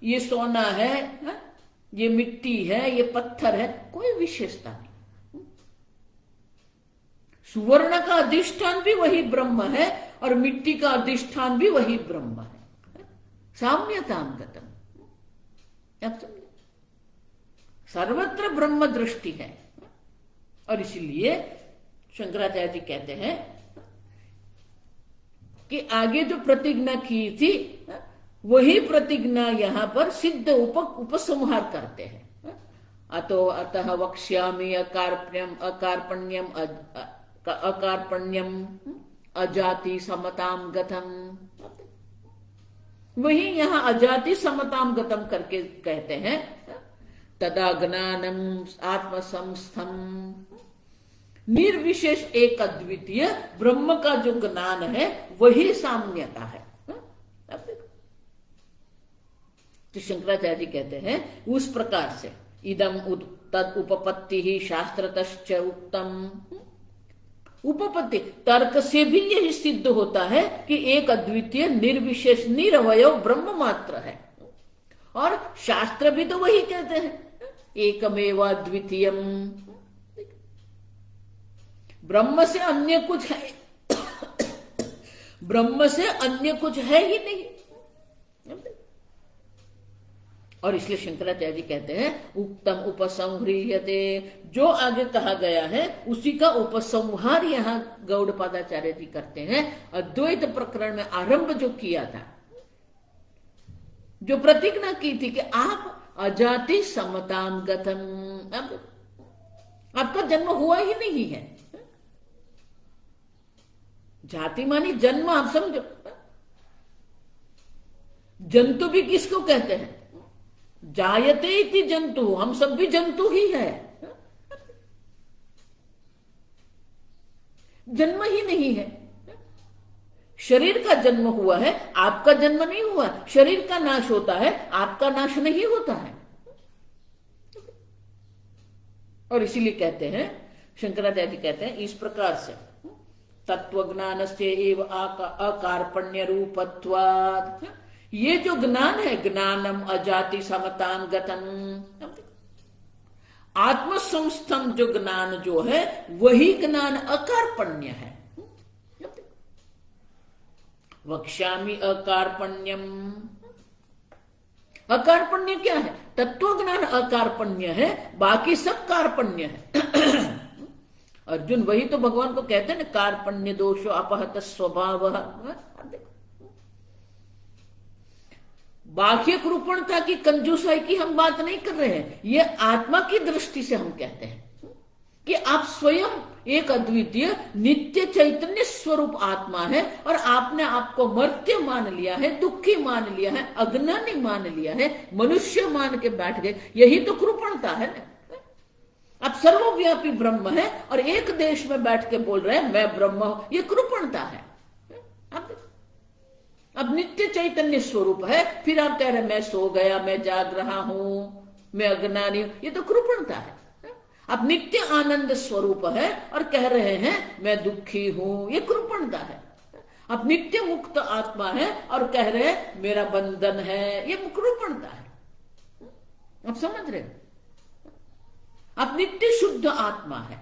ये सोना है, ये मिट्टी है, ये पत्थर है, कोई विशेषता नहीं। सुवर्ण का अधिष्ठान भी वही ब्रह्म है और मिट्टी का अधिष्ठान भी वही ब्रह्म है। साम्यताम गतम। आप समझे, सर्वत्र ब्रह्म दृष्टि है। और इसलिए शंकराचार्य जी कहते हैं कि आगे जो प्रतिज्ञा की थी वही प्रतिज्ञा यहां पर सिद्ध उपसंहार करते हैं। अतः वक्ष्यामि अकार्पण्यम अजाति समताम गतम। वही यहां अजाति समताम गतम करके कहते हैं। तदा ज्ञानम आत्मसंस्थम। निर्विशेष एक अद्वितीय ब्रह्म का जो ज्ञान है वही साम्यता है। तो शंकराचार्य जी कहते हैं उस प्रकार से इदम तद उपपत्ति ही शास्त्रतश्च उक्तम। उपपत्ति तर्क से भी यही सिद्ध होता है कि एक अद्वितीय निर्विशेष निरवय ब्रह्म मात्र है। और शास्त्र भी तो वही कहते हैं, एकमेव अद्वितीयम। ब्रह्म से अन्य कुछ है ब्रह्म से अन्य कुछ है ही नहीं। और इसलिए शंकराचार्य जी कहते हैं उक्तम उपसंह्रियते। जो आगे कहा गया है उसी का उपसंहार यहाँ गौड़पादाचार्य जी करते हैं। अद्वैत प्रकरण में आरंभ जो किया था, जो प्रतिज्ञा की थी कि आप अजाति समताम गतम। अब आपका जन्म हुआ ही नहीं है। जाति मानी जन्म, आप समझो। जंतु भी किसको कहते हैं? जायते इति जंतु, हम सब भी जंतु ही है। जन्म ही नहीं है। शरीर का जन्म हुआ है, आपका जन्म नहीं हुआ। शरीर का नाश होता है, आपका नाश नहीं होता है। और इसीलिए कहते हैं, शंकराचार्य कहते हैं इस प्रकार से, तत्वज्ञान से एव अकार्पण्य रूपत्वात्। ये जो ज्ञान है, ज्ञानम अजाति समताम गतम, आत्मसंस्थम जो ज्ञान जो है वही ज्ञान अकार्पण्य है। वक्ष्यामि अकार्पण्यम। अकार्पण्य क्या है? तत्व ज्ञान अकार्पण्य है, बाकी सब कार्पण्य है। अर्जुन वही तो भगवान को कहते हैं ना, कार्पण्य दोषो अपहत स्वभाव। बाह्य कृपणता की, कंजूसाई की हम बात नहीं कर रहे हैं। ये आत्मा की दृष्टि से हम कहते हैं कि आप स्वयं एक अद्वितीय नित्य चैतन्य स्वरूप आत्मा है, और आपने आपको मर्त्य मान लिया है, दुखी मान लिया है, अज्ञानी मान लिया है, मनुष्य मान के बैठ गए। यही तो कृपणता है ना। आप सर्वव्यापी ब्रह्म है और एक देश में बैठ के बोल रहे हैं मैं ब्रह्म हूं, ये कृपणता है। अब नित्य चैतन्य स्वरूप है, फिर आप कह रहे हैं मैं सो गया, मैं जाग रहा हूं, मैं अज्ञानी हूं, ये तो कृपणता है। आप नित्य आनंद स्वरूप है और कह रहे हैं मैं दुखी हूं, ये कृपणता है। आप नित्य मुक्त आत्मा है और कह रहे हैं मेरा बंधन है, ये कृपणता है। आप समझ रहे हैं? आप नित्य शुद्ध आत्मा है,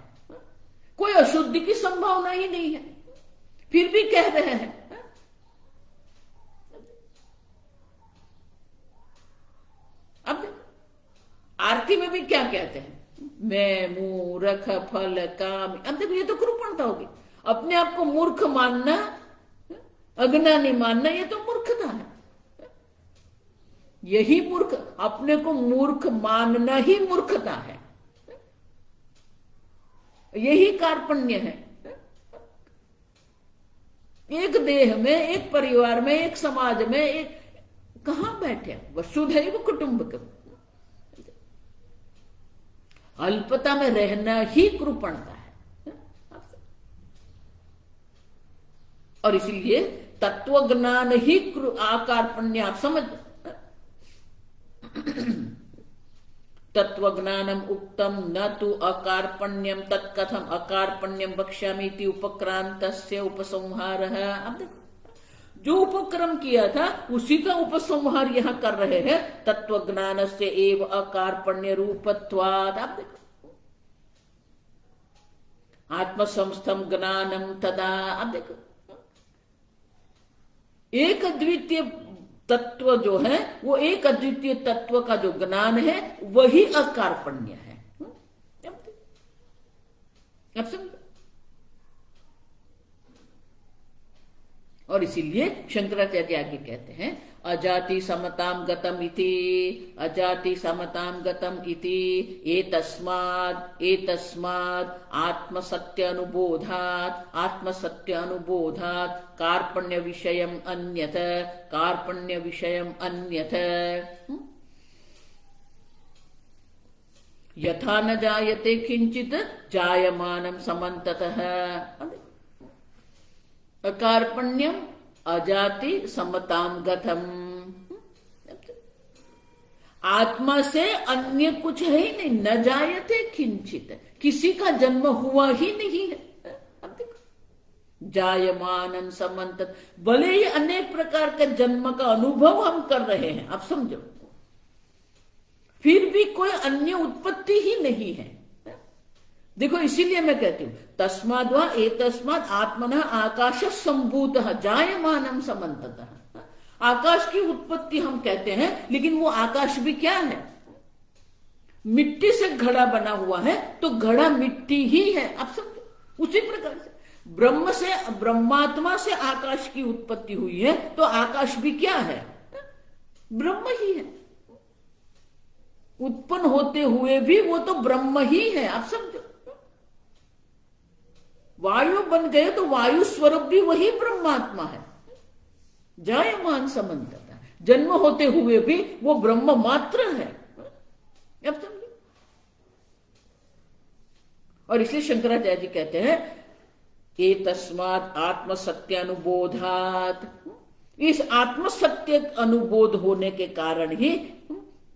कोई अशुद्धि की संभावना ही नहीं है, फिर भी कह रहे हैं। अब आरती में भी क्या कहते हैं? मैं मूर्ख फल काम। अब देखो ये तो कृपणता होगी। अपने आप को मूर्ख मानना, अज्ञानी मानना, ये तो मूर्खता है। यही मूर्ख, अपने को मूर्ख मानना ही मूर्खता है, यही कार्पण्य है। एक देह में, एक परिवार में, एक समाज में, एक कहां बैठे? वसुधैव कुटुंबकम। अल्पता में रहना ही कृपणता है। और इसलिए तत्व ज्ञान ही आकार्पण्य। आप समझ, तत्व ज्ञानम उक्तम न तु अकार्पण्यम तत्कथम अकार्पण्यम वक्ष्यामि इति उपक्रांतस्य उपसंहारः। अब देखो जो उपक्रम किया था उसी का उपसंहार यहां कर रहे हैं। तत्व ज्ञान से एव अकार्पण्य रूपत्वात्। आप देखो आत्मसंस्थम ज्ञानम तदा। अब देखो एक अद्वितीय तत्व जो है, वो एक अद्वितीय तत्व का जो ज्ञान है वही अकार्पण्य है। अब समझो। और इसीलिए शंकराचार्य आगे कहते हैं अजाति समताम गतम इति, अजाति समताम गतम इति एतस्माद् आत्मसत्य अनुबोधात्, आत्मसत्य अनुबोधात् कार्पण्य विषयम अन्यथ, कार्पण्य विषयम अन्यथ। यथा न जायते किंचित जायमानं समन्ततः। अकार्पण्यम अजाति समताम गतम। आत्मा से अन्य कुछ है ही नहीं। न जायते किंचित, किसी का जन्म हुआ ही नहीं है। अब देखो जायमानन समन्तत, भले ही अनेक प्रकार के जन्म का अनुभव हम कर रहे हैं, आप समझो, फिर भी कोई अन्य उत्पत्ति ही नहीं है। देखो इसीलिए मैं कहती हूं तस्माद् वा एतस्माद् आत्मनः आकाश संभूतः जायमानं समन्ततः। आकाश की उत्पत्ति हम कहते हैं, लेकिन वो आकाश भी क्या है? मिट्टी से घड़ा बना हुआ है, तो घड़ा मिट्टी ही है। आप समझो उसी प्रकार से ब्रह्म से, ब्रह्मात्मा से आकाश की उत्पत्ति हुई है, तो आकाश भी क्या है? ब्रह्म ही है। उत्पन्न होते हुए भी वो तो ब्रह्म ही है, आप समझो। वायु बन गए तो वायु स्वरूप भी वही ब्रह्मात्मा है, जायमान समन्ततः। जन्म होते हुए भी वो ब्रह्म मात्र है, अब समझो। और इसलिए शंकराचार्य जी कहते हैं एतस्मात् आत्मसत्यानुबोधात्, इस आत्मसत्य अनुबोध होने के कारण ही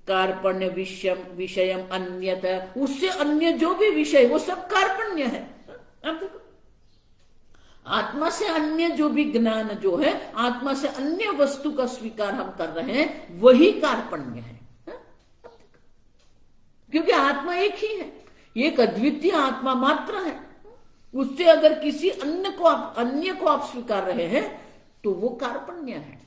कार्पण्य विषयम अन्यत, उससे अन्य जो भी विषय वो सब कार्पण्य है। अब देखो, आत्मा से अन्य जो भी ज्ञान जो है, आत्मा से अन्य वस्तु का स्वीकार हम कर रहे हैं, वही कार्पण्य है। क्योंकि आत्मा एक ही है, एक अद्वितीय आत्मा मात्र है। उससे अगर किसी अन्य को आप स्वीकार रहे हैं तो वो कार्पण्य है।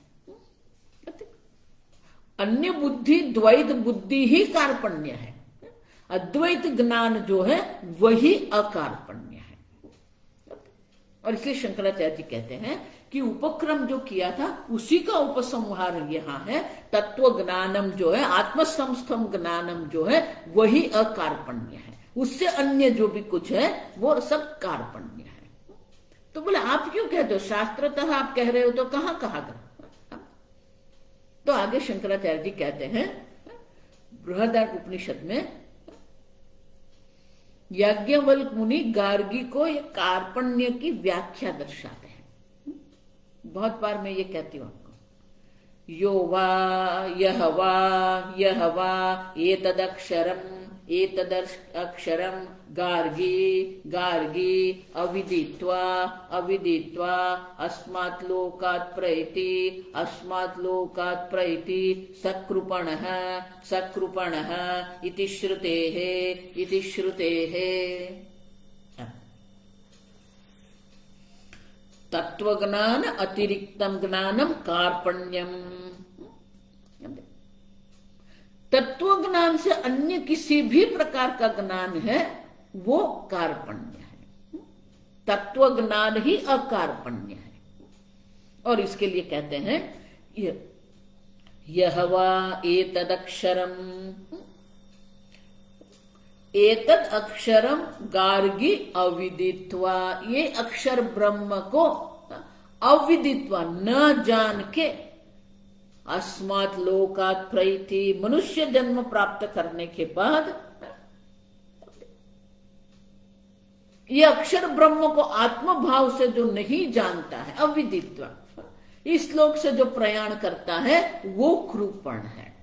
अन्य बुद्धि, द्वैत बुद्धि ही कार्पण्य है। अद्वैत ज्ञान जो है वही अकार्पण्य है। और इसलिए शंकराचार्य जी कहते हैं कि उपक्रम जो किया था उसी का उपसंहार यहाँ है। तत्व ज्ञानम जो है, आत्मसंस्थम ज्ञानम जो है वही अकार्पण्य है। उससे अन्य जो भी कुछ है वो सब कार्पण्य है। तो बोले आप क्यों कहते हो, शास्त्रतः आप कह रहे हो तो कहाँ कहा गया। तो आगे शंकराचार्य जी कहते हैं बृहदारण्यक में याज्ञवल्क्य मुनि गार्गी को ये कार्पण्य की व्याख्या दर्शाते हैं। बहुत बार मैं ये कहती हूं आपको, यो वा यह वा एतदक्षरम गार्गी अविदित्वा अस्मात् लोकात् प्रैति सकृपणः इति श्रुतेः तत्वज्ञान अतिरिक्तम ज्ञानम कार्पण्यम। तत्व ज्ञान से अन्य किसी भी प्रकार का ज्ञान है वो कार्पण्य है। तत्व ज्ञान ही अकार्पण्य है। और इसके लिए कहते हैं यह वा एतद अक्षरम गार्गी अविदित्वा, ये अक्षर ब्रह्म को अविदित्वा न जान के अस्मात् लोकात् प्रैति, मनुष्य जन्म प्राप्त करने के बाद ये अक्षर ब्रह्म को आत्म भाव से जो नहीं जानता है, अविदित्वा, इस लोक से जो प्रयाण करता है वो कृपण है।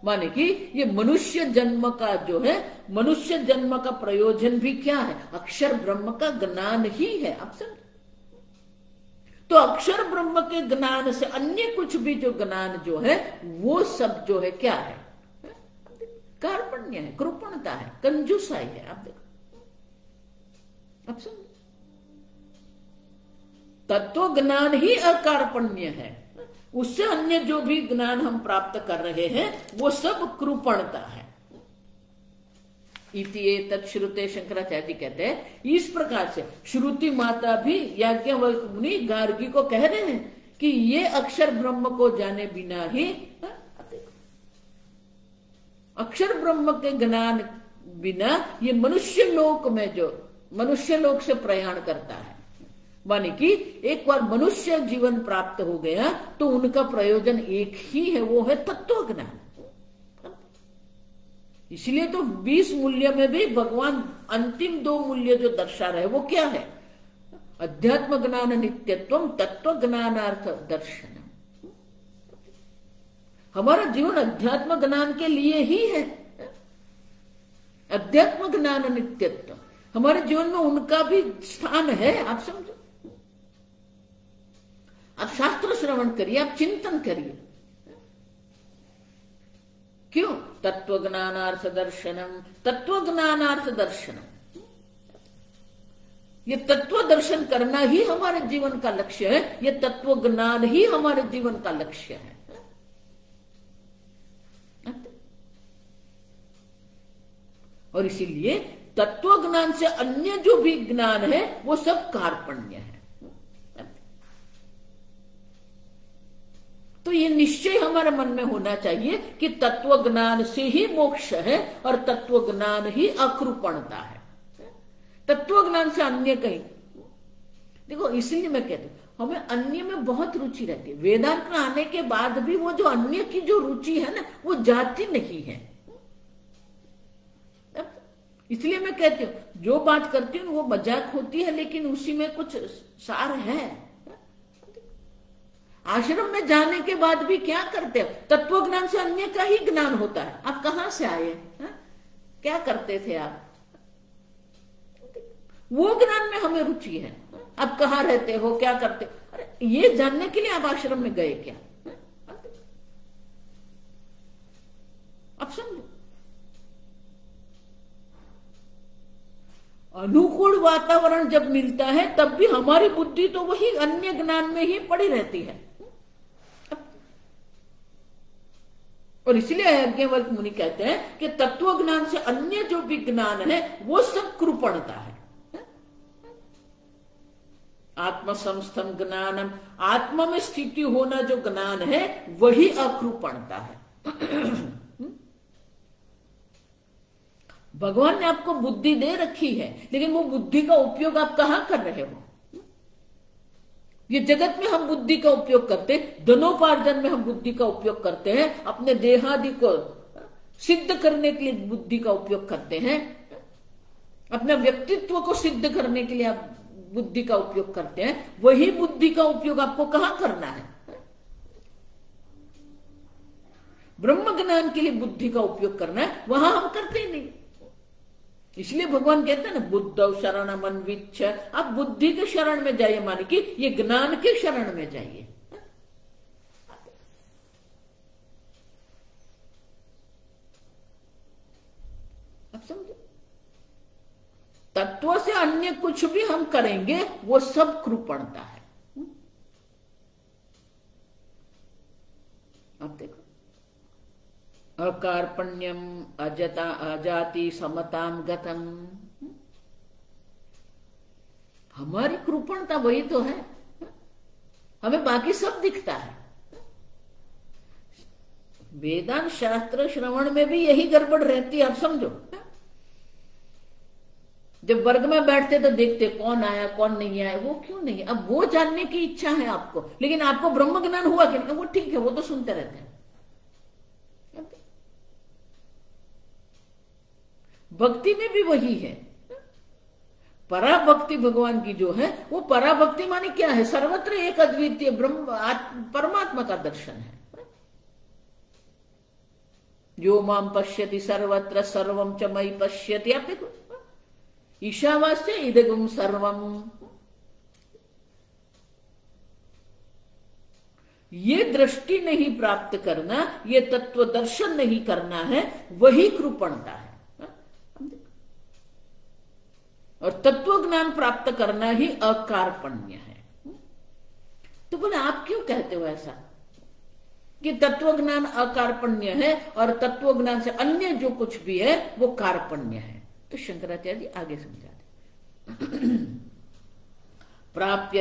माने कि ये मनुष्य जन्म का जो है, मनुष्य जन्म का प्रयोजन भी क्या है, अक्षर ब्रह्म का ज्ञान ही है। आप समझ, तो अक्षर ब्रह्म के ज्ञान से अन्य कुछ भी जो ज्ञान जो है वो सब जो है क्या है, कार्पण्य है, कृपणता है, कंजूसाई है। आप देखो, आप समझ, तत्व ज्ञान ही अकार्पण्य है। उससे अन्य जो भी ज्ञान हम प्राप्त कर रहे हैं वो सब कृपणता है। इति तत्श्रुते, शंकराचार्य जी कहते हैं इस प्रकार से श्रुति माता भी याज्ञवल्क्य मुनि गार्गी को कह रहे हैं कि ये अक्षर ब्रह्म को जाने बिना ही, अक्षर ब्रह्म के ज्ञान बिना ये मनुष्य लोक में जो मनुष्य लोक से प्रयाण करता है, माने कि एक बार मनुष्य जीवन प्राप्त हो गया तो उनका प्रयोजन एक ही है, वो है तत्व ज्ञान। इसलिए तो 20 मूल्य में भी भगवान अंतिम 2 मूल्य जो दर्शा रहे वो क्या है, अध्यात्म ज्ञान नित्यत्वम, तत्व ज्ञानार्थ दर्शनम। हमारा जीवन अध्यात्म ज्ञान के लिए ही है। अध्यात्म ज्ञान नित्यत्व, हमारे जीवन में उनका भी स्थान है। आप समझो, आप शास्त्र श्रवण करिए, आप चिंतन करिए। क्यों? तत्व ज्ञानार्थ दर्शनम, तत्व ज्ञानार्थ दर्शनम। ये तत्व दर्शन करना ही हमारे जीवन का लक्ष्य है, ये तत्व ज्ञान ही हमारे जीवन का लक्ष्य है। और इसीलिए तत्व ज्ञान से अन्य जो भी ज्ञान है वो सब कार्पण्य है। तो ये निश्चय हमारे मन में होना चाहिए कि तत्व ज्ञान से ही मोक्ष है और तत्व ज्ञान ही अकृपणता है। तत्व ज्ञान से अन्य कहीं देखो, इसलिए मैं कहती हूं हमें अन्य में बहुत रुचि रहती है। वेदांत में आने के बाद भी वो जो अन्य की जो रुचि है ना, वो जाती नहीं है। इसलिए मैं कहती हूं जो बात करती हूँ वो मजाक होती है, लेकिन उसी में कुछ सार है। आश्रम में जाने के बाद भी क्या करते हो? तत्व ज्ञान से अन्य का ही ज्ञान होता है। आप कहां से आए, क्या करते थे आप? वो ज्ञान में हमें रुचि है। आप कहाँ रहते हो, क्या करते हो, अरे ये जानने के लिए आप आश्रम में गए क्या? आप समझो, अनुकूल वातावरण जब मिलता है तब भी हमारी बुद्धि तो वही अन्य ज्ञान में ही पड़ी रहती है। और इसलिए याज्ञवल्क्य मुनि कहते हैं कि तत्व ज्ञान से अन्य जो भी ज्ञान है वो सब कृपणता है। आत्म संस्थम ज्ञानम, आत्मा में स्थिति होना जो ज्ञान है वही अकृपणता है। भगवान ने आपको बुद्धि दे रखी है, लेकिन वो बुद्धि का उपयोग आप कहां कर रहे हो? ये जगत में हम बुद्धि का उपयोग करते हैं, धनोपार्जन में हम बुद्धि का उपयोग करते हैं, अपने देहादि को सिद्ध करने के लिए बुद्धि का उपयोग करते हैं, अपने व्यक्तित्व को सिद्ध करने के लिए आप बुद्धि का उपयोग करते हैं। वही बुद्धि का उपयोग आपको कहां करना है? ब्रह्म ज्ञान के लिए बुद्धि का उपयोग करना है, वहां हम करते ही नहीं। इसलिए भगवान कहते हैं ना, बुद्धौ शरणम अन्विच्छ, आप बुद्धि के शरण में जाइए, माने कि ये ज्ञान के शरण में जाइए। आप समझो, तत्व से अन्य कुछ भी हम करेंगे वो सब कृपणता है। आप देखो, अकार्पण्यम अजता अजाति समताम गतम, हमारी कृपणता वही तो है। हमें बाकी सब दिखता है। वेदांत शास्त्र श्रवण में भी यही गड़बड़ रहती है। आप समझो, जब वर्ग में बैठते तो देखते कौन आया कौन नहीं आया, वो क्यों नहीं। अब वो जानने की इच्छा है आपको, लेकिन आपको ब्रह्म ज्ञान हुआ कि नहीं, वो ठीक है, वो तो सुनते रहते हैं। भक्ति में भी वही है। पराभक्ति भगवान की जो है, वो पराभक्ति माने क्या है? सर्वत्र एक अद्वितीय ब्रह्म परमात्मा का दर्शन है। जो माम पश्यति सर्वत्र सर्वम च मयि पश्यति। आप देखो, ईशावास्य इदगुम सर्वम, ये दृष्टि नहीं प्राप्त करना, ये तत्व दर्शन नहीं करना है, वही कृपणता है। और तत्व ज्ञान प्राप्त करना ही अकार्पण्य है। तो बोले आप क्यों कहते हो ऐसा कि तत्व ज्ञान अकार्पण्य है और तत्व ज्ञान से अन्य जो कुछ भी है वो कार्पण्य है? तो शंकराचार्य जी आगे समझाते, प्राप्य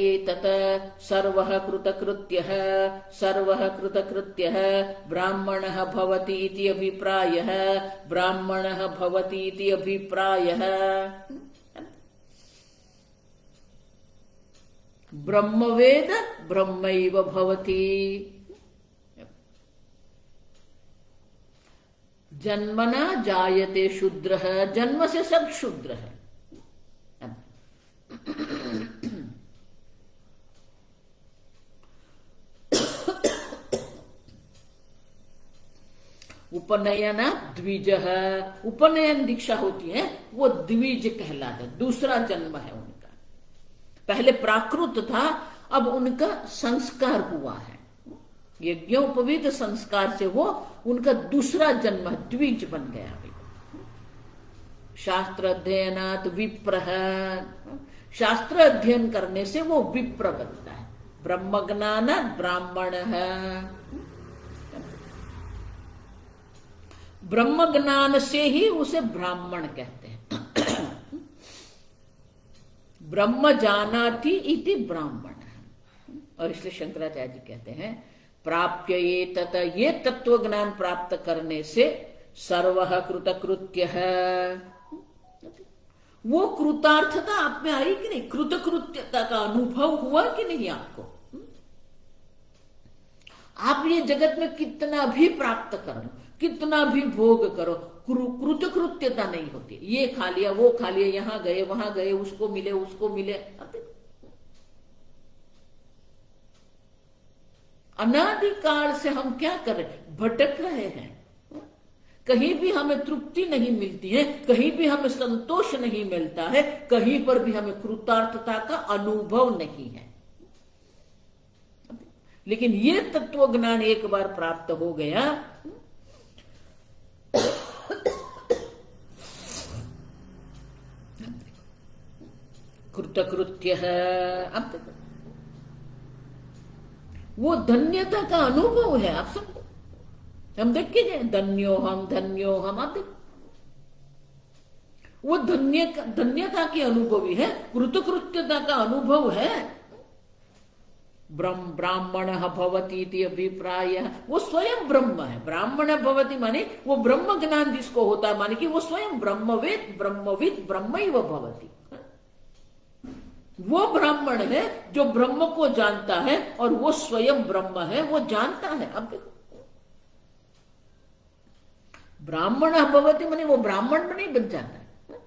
एतत् सर्वः कृतकृत्यः सर्वः कृतकृत्यः ब्राह्मणः भवति इति अभिप्रायः, ब्राह्मणः भवति इति अभिप्रायः। ब्रह्मवेद ब्रह्मैव भवति, जन्मना जायते शूद्रः, जन्म से सब शूद्र है। उपनयन द्विज, उपनयन दीक्षा होती है वो द्विज कहलाता है, दूसरा जन्म है उनका। पहले प्राकृत था, अब उनका संस्कार हुआ है, यज्ञोपवीत संस्कार से वो उनका दूसरा जन्म द्विज बन गया। शास्त्र अध्ययनात् विप्र, शास्त्र अध्ययन करने से वो विप्र बनता है। ब्रह्म ज्ञानात् ब्राह्मण है, ब्रह्म ज्ञान से ही उसे ब्राह्मण कहते हैं। ब्रह्म जानाति इति ब्राह्मण। और इसलिए शंकराचार्य जी कहते हैं प्राप्य ये तत्व ज्ञान प्राप्त करने से सर्वः कृतकृत्य है। वो कृतार्थता आप में आई कि नहीं? कृतकृत्यता का अनुभव हुआ कि नहीं आपको? आप ये जगत में कितना भी प्राप्त कर लो, कितना भी भोग करो, कृतकृत्यता नहीं होती। ये खा लिया, वो खा लिया, यहां गए वहां गए, उसको मिले उसको मिले। अनादिकाल से हम क्या कर रहे हैं? भटक रहे हैं। कहीं भी हमें तृप्ति नहीं मिलती है, कहीं भी हमें संतोष नहीं मिलता है, कहीं पर भी हमें कृतार्थता का अनुभव नहीं है। लेकिन ये तत्व ज्ञान एक बार प्राप्त हो गया, कृतकृत्य है। अब देखो वो धन्यता का अनुभव है। आप सब हम देख के जाए, धन्यो हम। आप देखो वो धन्यता की अनुभवी है, कृतकृत्यता का अनुभव है। ब्राह्मण भवती इति अभिप्राय, वो स्वयं ब्रह्म है। ब्राह्मण भवती माने वो ब्रह्म ज्ञान जिसको होता है, माने कि वो स्वयं ब्रह्मविद ब्रह्मैव भवती। वो ब्राह्मण है जो ब्रह्म को जानता है, और वो स्वयं ब्रह्म है, वो जानता है। अब देखो ब्राह्मण भवती माने वो ब्राह्मण में नहीं बन जाता है,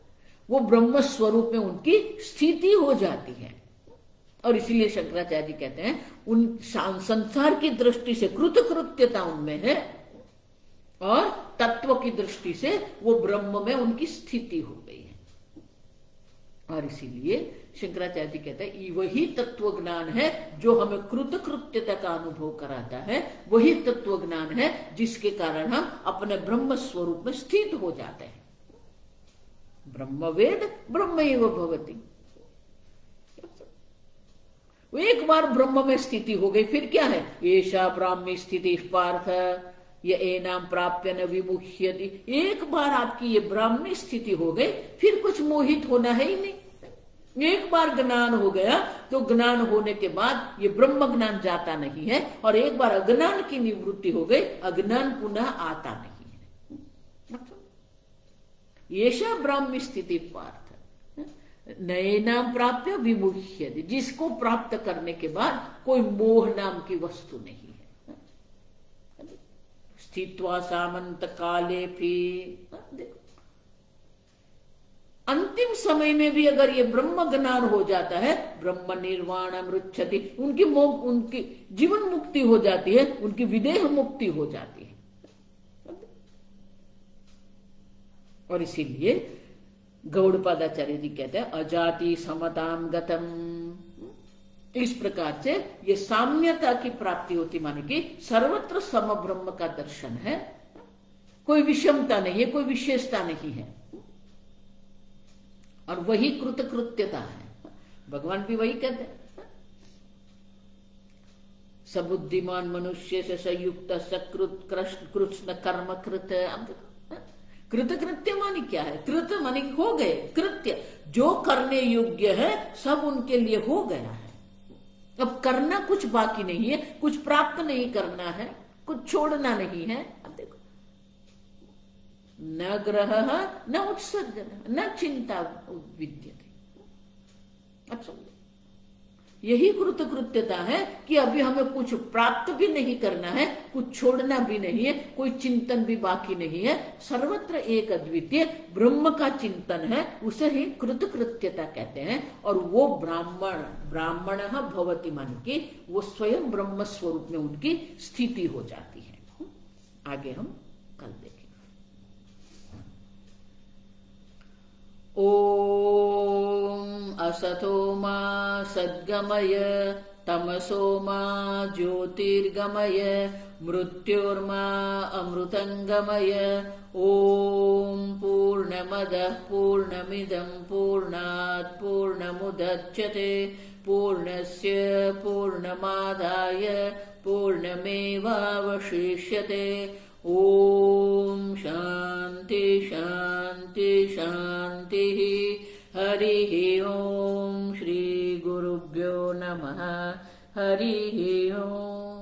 वो ब्रह्म स्वरूप में उनकी स्थिति हो जाती है। और इसीलिए शंकराचार्य जी कहते हैं उन संसार की दृष्टि से कृतकृत्यता उनमें है, और तत्व की दृष्टि से वो ब्रह्म में उनकी स्थिति हो गई है। और इसीलिए शंकराचार्य जी कहते हैं वही तत्व ज्ञान है जो हमें कृतकृत्यता का अनुभव कराता है, वही तत्व ज्ञान है जिसके कारण हम अपने ब्रह्म स्वरूप में स्थित हो जाते हैं। ब्रह्मवेद ब्रह्मैव भवति। एक बार ब्रह्म में स्थिति हो गई, फिर क्या है? एषा ब्राह्मी स्थिति पार्थ ये एनाम प्राप्य न विमुह्यति। एक बार आपकी ये ब्राह्मी स्थिति हो गई, फिर कुछ मोहित होना है ही नहीं। एक बार ज्ञान हो गया तो ज्ञान होने के बाद ये ब्रह्म ज्ञान जाता नहीं है, और एक बार अज्ञान की निवृत्ति हो गई, अज्ञान पुनः आता नहीं है। एषा ब्राह्मी स्थिति पार्थ नए नाम प्राप्य विमुह्यति। जिसको प्राप्त करने के बाद कोई मोह नाम की वस्तु नहीं है। स्थित्वा सामंत काले भी, अंतिम समय में भी अगर ये ब्रह्म ज्ञान हो जाता है, ब्रह्म निर्वाण मृच्छति, उनकी जीवन मुक्ति हो जाती है, उनकी विदेह मुक्ति हो जाती है। और इसीलिए गौड़पादाचार्य जी कहते हैं अजाति समताम गतम। इस प्रकार से ये साम्यता की प्राप्ति होती, माने कि सर्वत्र सम ब्रह्म का दर्शन है, कोई विषमता नहीं है, कोई विशेषता नहीं है, और वही कृतकृत्यता है। भगवान भी वही कहते हैं सबुद्धिमान मनुष्य से संयुक्त सकृत कृष्ण कर्म कृत। कृतकृत्य मानी क्या है? कृत मानी हो गए, कृत्य जो करने योग्य है सब उनके लिए हो गया है। अब करना कुछ बाकी नहीं है, कुछ प्राप्त नहीं करना है, कुछ छोड़ना नहीं है। अब देखो न ग्रह न उत्सर्जन न चिंता विद्यते। अच्छा यही कृतकृत्यता है कि अभी हमें कुछ प्राप्त भी नहीं करना है, कुछ छोड़ना भी नहीं है, कोई चिंतन भी बाकी नहीं है, सर्वत्र एक अद्वितीय ब्रह्म का चिंतन है, उसे ही कृतकृत्यता कहते हैं। और वो ब्राह्मण भवति मान की वो स्वयं ब्रह्म स्वरूप में उनकी स्थिति हो जाती है। आगे हम कल देखेंगे। ओम असतो मा सद्गमय तमसो मा ज्योतिर्गमय मृत्योर्मा अमृतंगमय। ओम पूर्णमदः पूर्णमिदं पूर्णात् पूर्णमुदच्यते पूर्णस्य पूर्णमादाय पूर्णमेवावशिष्यते। ओम शांति शांति शांति। हरि ओम। श्री गुरुभ्यो नमः। हरि ओम।